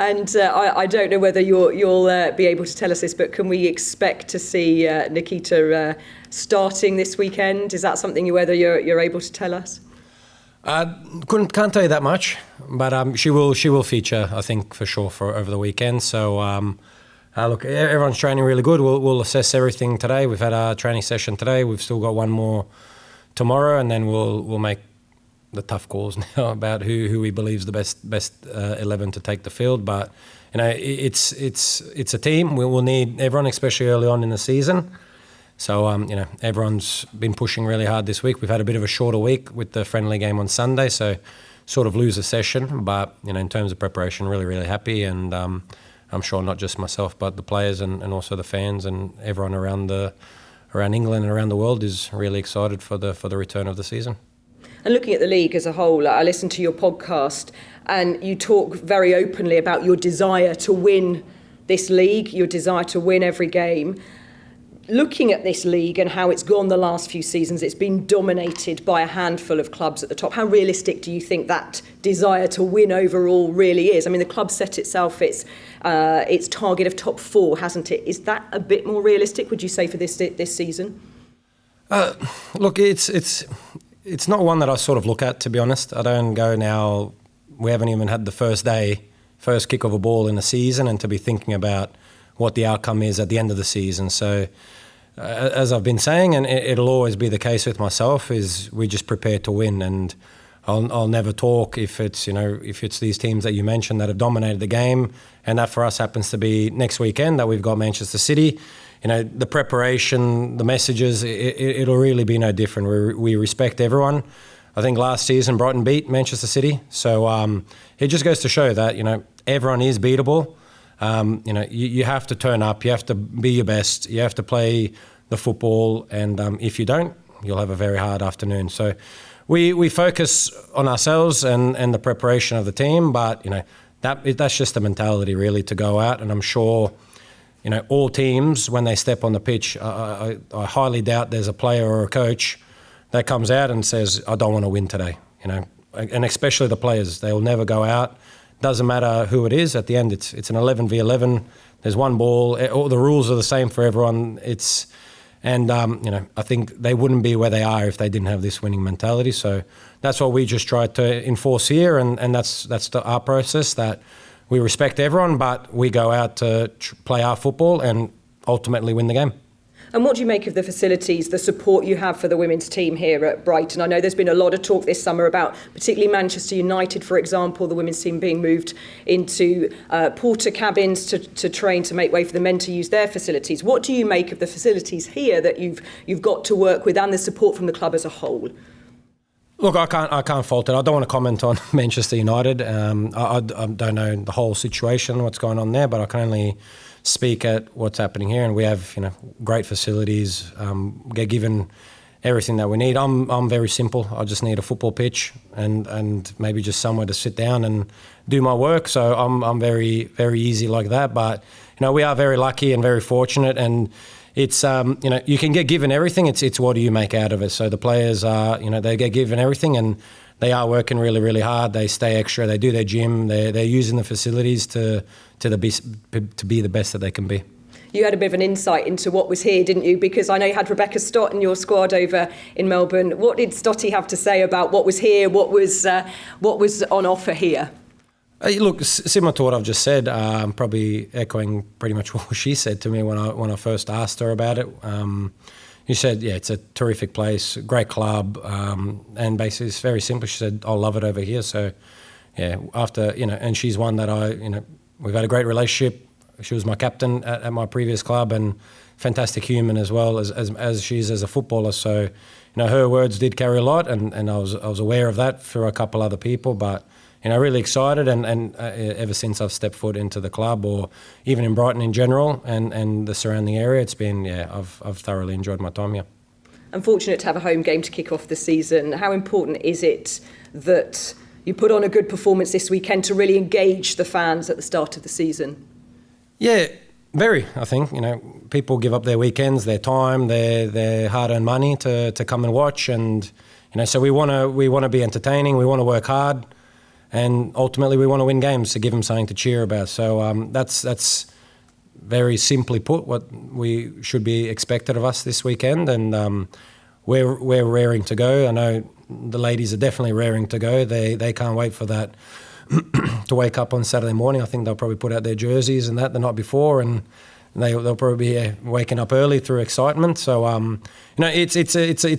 And I don't know whether you'll be able to tell us this, but can we expect to see Nikita starting this weekend? Is that something whether you're able to tell us? Can't tell you that much, but she will feature, I think, for sure for over the weekend. So look, everyone's training really good. We'll assess everything today. We've had our training session today. We've still got one more tomorrow, and then we'll make the tough calls now about who we believe is the best 11 to take the field. But it's a team. We'll need everyone, especially early on in the season. So, everyone's been pushing really hard this week. We've had a bit of a shorter week with the friendly game on Sunday, so sort of lose a session. But, in terms of preparation, really, really happy. And I'm sure not just myself, but the players and also the fans and everyone around England and around the world is really excited for the return of the season. And looking at the league as a whole, I listened to your podcast and you talk very openly about your desire to win this league, your desire to win every game. Looking at this league and how it's gone the last few seasons, it's been dominated by a handful of clubs at the top. How realistic do you think that desire to win overall really is? I mean, the club set itself its target of top 4, hasn't it? Is that a bit more realistic, would you say, for this season? Look, it's not one that I sort of look at, to be honest. I don't go now, we haven't even had the first kick of a ball in the season, and to be thinking about what the outcome is at the end of the season. So as I've been saying, and it'll always be the case with myself, is we just prepare to win. And I'll never talk if it's these teams that you mentioned that have dominated the game, and that for us happens to be next weekend that we've got Manchester City. The preparation, the messages, it'll really be no different. We respect everyone. I think last season Brighton beat Manchester City. So it just goes to show that, everyone is beatable. You have to turn up, you have to be your best, you have to play the football, and if you don't, you'll have a very hard afternoon. So we focus on ourselves and the preparation of the team, but that's just the mentality really to go out, and I'm sure all teams, when they step on the pitch, I highly doubt there's a player or a coach that comes out and says, I don't want to win today. And especially the players, they will never go out. Doesn't matter who it is. At the end, it's an 11v11. There's one ball. All the rules are the same for everyone. I think they wouldn't be where they are if they didn't have this winning mentality. So that's what we just try to enforce here, and that's our process. That we respect everyone, but we go out to play our football and ultimately win the game. And what do you make of the facilities, the support you have for the women's team here at Brighton? I know there's been a lot of talk this summer about particularly Manchester United, for example, the women's team being moved into porter cabins to train to make way for the men to use their facilities. What do you make of the facilities here that you've got to work with, and the support from the club as a whole? Look, I can't fault it. I don't want to comment on Manchester United. I don't know the whole situation, what's going on there, but I can only speak at what's happening here, and we have great facilities. Get given everything that we need. I'm very simple. I just need a football pitch and maybe just somewhere to sit down and do my work. So I'm very, very easy like that. But we are very lucky and very fortunate, and it's you can get given everything. It's what do you make out of it. So the players are they get given everything, and they are working really, really hard. They stay extra. They do their gym. They're using the facilities to be the best that they can be. You had a bit of an insight into what was here, didn't you? Because I know you had Rebecca Stott in your squad over in Melbourne. What did Stotty have to say about what was here? What was on offer here? Look, similar to what I've just said, probably echoing pretty much what she said to me when I first asked her about it. She said, it's a terrific place, great club, and basically it's very simple. She said, I love it over here. So, after, and she's one that we've had a great relationship. She was my captain at my previous club, and fantastic human as well as she is as a footballer. So, her words did carry a lot, and I was aware of that through a couple other people, but really excited, and ever since I've stepped foot into the club, or even in Brighton in general, and the surrounding area, it's been, I've thoroughly enjoyed my time here. I'm fortunate to have a home game to kick off the season. How important is it that you put on a good performance this weekend to really engage the fans at the start of the season? Yeah, very. I think, people give up their weekends, their time, their hard-earned money to come and watch, and so we want to be entertaining. We want to work hard. and ultimately we want to win games to give them something to cheer about. So that's very simply put what we should be expected of us this weekend, and we're raring to go. I know the ladies are definitely raring to go. They can't wait for that to wake up on Saturday morning. I think they'll probably put out their jerseys and that the night before, and they'll probably be waking up early through excitement. So it's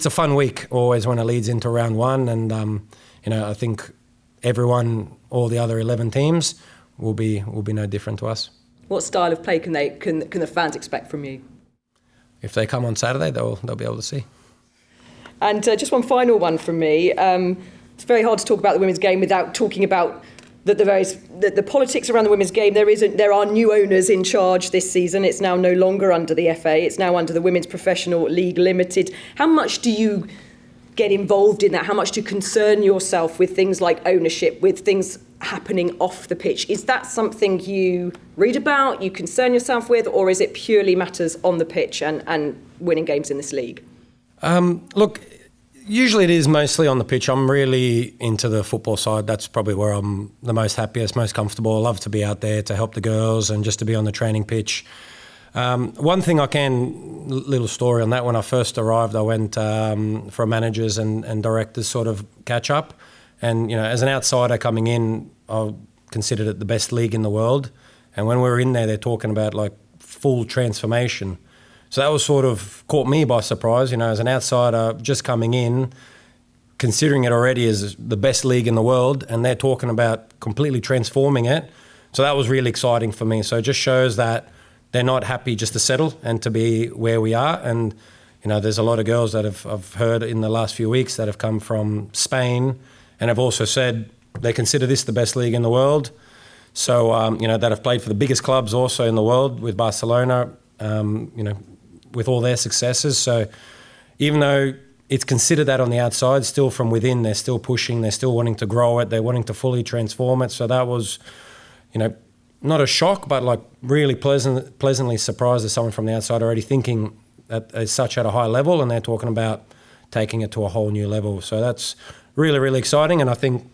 a fun week always when it leads into round one, and I think everyone, all the other 11 teams, will be no different to us. What style of play can the fans expect from you? If they come on Saturday, they'll be able to see. And just one final one from me. It's very hard to talk about the women's game without talking about the politics around the women's game. There are new owners in charge this season. It's now no longer under the FA. It's now under the Women's Professional League Limited. How much do you get involved in that? How much do you concern yourself with things like ownership, with things happening off the pitch? Is that something you read about, you concern yourself with, or is it purely matters on the pitch and winning games in this league? Look, usually it is mostly on the pitch. I'm really into the football side. That's probably where I'm the most happiest, most comfortable. I love to be out there to help the girls and just to be on the training pitch. One thing little story on that, when I first arrived, I went for a managers and directors sort of catch up. And, as an outsider coming in, I considered it the best league in the world. And when we were in there, they're talking about like full transformation. So that was sort of caught me by surprise, as an outsider just coming in, considering it already as the best league in the world, and they're talking about completely transforming it. So that was really exciting for me. So it just shows that they're not happy just to settle and to be where we are. And, there's a lot of girls that I've heard in the last few weeks that have come from Spain and have also said they consider this the best league in the world. So, that have played for the biggest clubs also in the world with Barcelona, with all their successes. So even though it's considered that on the outside, still from within, they're still pushing, they're still wanting to grow it, they're wanting to fully transform it. So that was, not a shock, but like really pleasantly surprised as someone from the outside already thinking as such at a high level, and they're talking about taking it to a whole new level. So that's really, really exciting. And I think,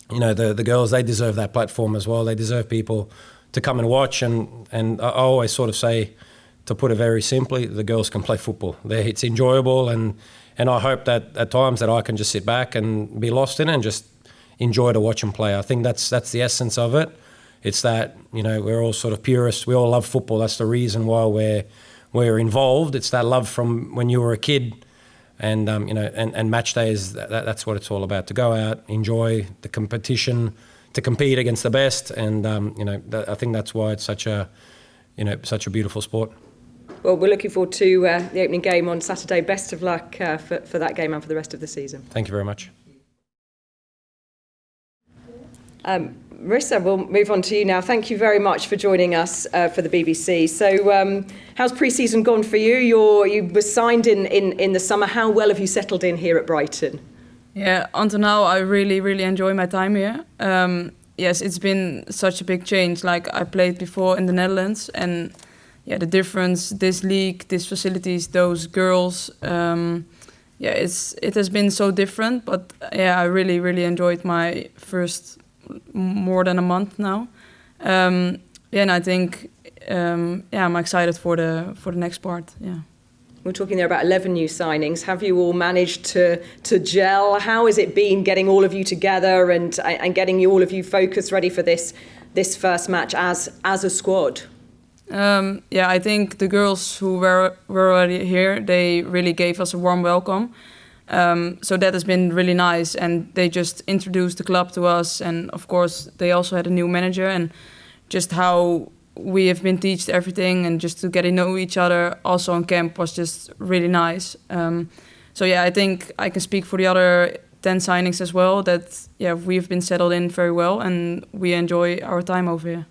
the girls, they deserve that platform as well. They deserve people to come and watch. And I always sort of say, to put it very simply, the girls can play football. It's enjoyable, and I hope that at times that I can just sit back and be lost in it and just enjoy to watch them play. I think that's the essence of it. It's that, we're all sort of purists. We all love football. That's the reason why we're involved. It's that love from when you were a kid, and and match days. That's what it's all about. To go out, enjoy the competition, to compete against the best, and I think that's why it's such a beautiful sport. Well, we're looking forward to the opening game on Saturday. Best of luck for that game and for the rest of the season. Thank you very much. Marisa, we'll move on to you now. Thank you very much for joining us for the BBC. So how's pre-season gone for you? You were signed in the summer. How well have you settled in here at Brighton? Yeah, until now I really, really enjoy my time here. Yes, it's been such a big change. Like, I played before in the Netherlands, and the difference, this league, these facilities, those girls, it has been so different. But I really, really enjoyed my first more than a month now. And I think I'm excited for the next part. Yeah. We're talking there about 11 new signings. Have you all managed to gel? How has it been getting all of you together and getting all of you focused, ready for this first match as a squad? I think the girls who were already here, they really gave us a warm welcome. So that has been really nice, and they just introduced the club to us, and of course they also had a new manager, and just how we have been taught everything, and just to get to know each other also on camp was just really nice. I think I can speak for the other 10 signings as well, that we've been settled in very well and we enjoy our time over here.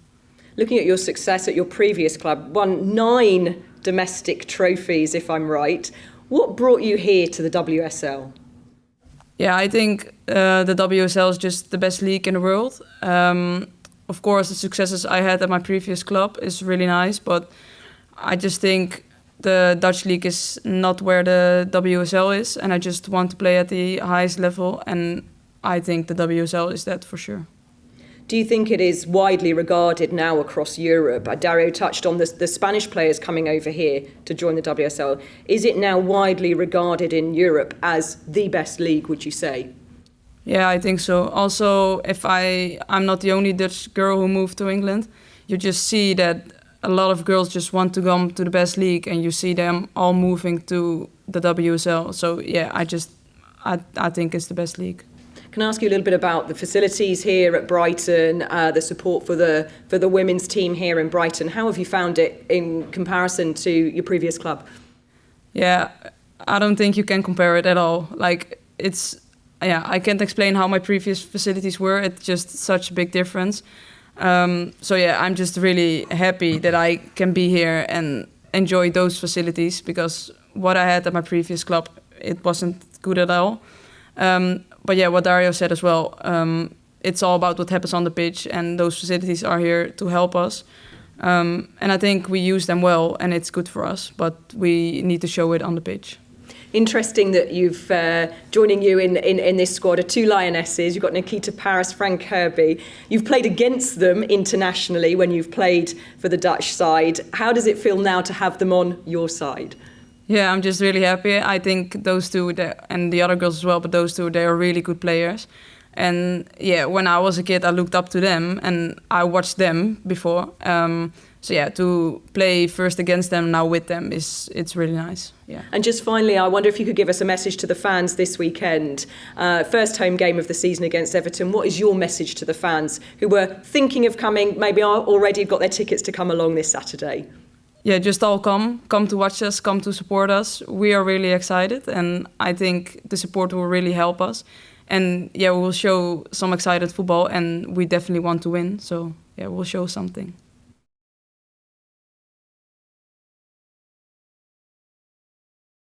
Looking at your success at your previous club, won 9 domestic trophies, if I'm right. What brought you here to the WSL? Yeah, I think the WSL is just the best league in the world. Of course, the successes I had at my previous club is really nice, but I just think the Dutch league is not where the WSL is, and I just want to play at the highest level, and I think the WSL is that for sure. Do you think it is widely regarded now across Europe? Dario touched on the Spanish players coming over here to join the WSL. Is it now widely regarded in Europe as the best league, would you say? Yeah, I think so. Also, if I'm not the only Dutch girl who moved to England, you just see that a lot of girls just want to come to the best league, and you see them all moving to the WSL. So yeah, I think it's the best league. Can I ask you a little bit about the facilities here at Brighton, the support for the women's team here in Brighton? How have you found it in comparison to your previous club? Yeah, I don't think you can compare it at all. Like, I can't explain how my previous facilities were. It's just such a big difference. So yeah, I'm just really happy that I can be here and enjoy those facilities, because what I had at my previous club, it wasn't good at all. But yeah, what Dario said as well, it's all about what happens on the pitch, and those facilities are here to help us. And I think we use them well, and it's good for us, but we need to show it on the pitch. Interesting that you've joining you in this squad are two Lionesses. You've got Nikita Parris, Frank Kirby. You've played against them internationally when you've played for the Dutch side. How does it feel now to have them on your side? Yeah, I'm just really happy. I think those two, and the other girls as well, but those two, they are really good players. And yeah, when I was a kid, I looked up to them and I watched them before. So yeah, to play first against them, now with them, it's really nice. Yeah. And just finally, I wonder if you could give us a message to the fans this weekend. First home game of the season against Everton. What is your message to the fans who were thinking of coming, maybe already got their tickets to come along this Saturday? Yeah, just all come to watch us, come to support us. We are really excited, and I think the support will really help us. And yeah, we will show some excited football, and we definitely want to win. So yeah, we'll show something.